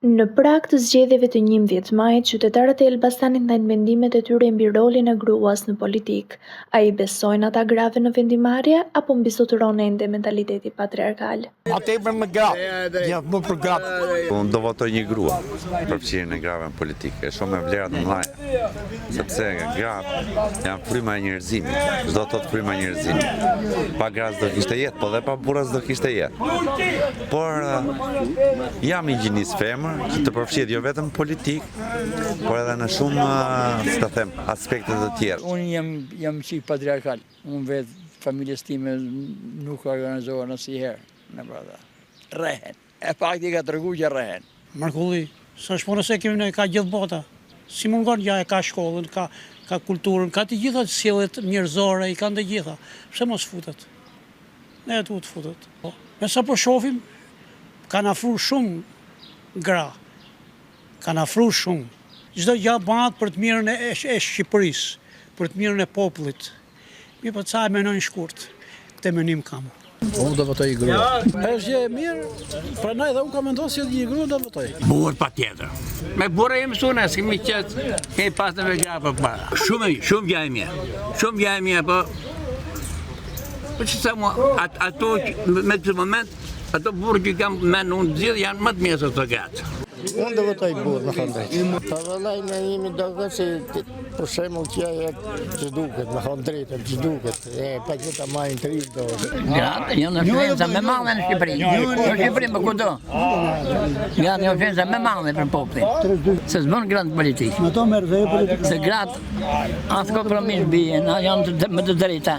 Në prag të zgjedhjeve të 11 majit, qytetarët e Elbasanit ndajnë mendimet e tyre mbi rolin e gruas në politikë. A i besojnë ata grave në vendimarrje apo mbizotëron ende mentaliteti patriarkal? Ma tepër me gratë, ja më për gratë. Unë do votoj një grua për fshirjen e grave në politikë, shumë me vlera të mëdha, sepse gratë janë fryma e njerëzimit, çdo të thotë fryma e njerëzimit. Pa gra s'do kishte jetë, po dhe pa burra s'do kishte jetë. Por jam i gjinis femër që të përfshihet jo vetëm politikë, por edhe në shumë, si ta them, aspekte të tjera. Unë jam qik patriarkal. Unë vetë familjes time nuk organizohen asnjëherë në brada. Rrehen. E fakti ka tregu që rrehen. Markulli, sa shpo nëse kemi ne ka gjithë bota. Si mungon ja e ka shkollën, ka kulturën, ka të gjitha sjelljet njerëzore, i kanë të gjitha. Pse mos futet? Ne duhet të futet. Me sa po shohim, kanë afruar shumë gra. Kanë afruar shumë. Çdo gjë bëhet për të mirën e Shqipërisë, për të mirën e popullit. Mi po ca menojnë shkurt. Këtë menim kam. Unë do votoj i grua. Është gjë e mirë, prandaj edhe unë kam menduar se një grua do votoj. Burr patjetër. Me burra jemi suna, kemi qetë, kemi pas në vegra për para. Shumë gjë e mirë. Shumë gjë e mirë, po që sa mua, ato me këtë moment, ato burrë që kam menë unë gjithë janë më të mirë se të gratë. Unë do votoj burr, në thënë drejtë. Po vallai me jemi duket se për shembull që që duket, me thënë drejtën, që duket, pa gjitha marrin të rinj do. Gratë janë influenca me madhe në Shqipëri. Në Shqipëri më kudo. Gratë janë influenca me madhe për popullin. Se s'bën gratë politikë. Ato merr vetë politikë. Se gratë as kompromis bien, janë më të drejta.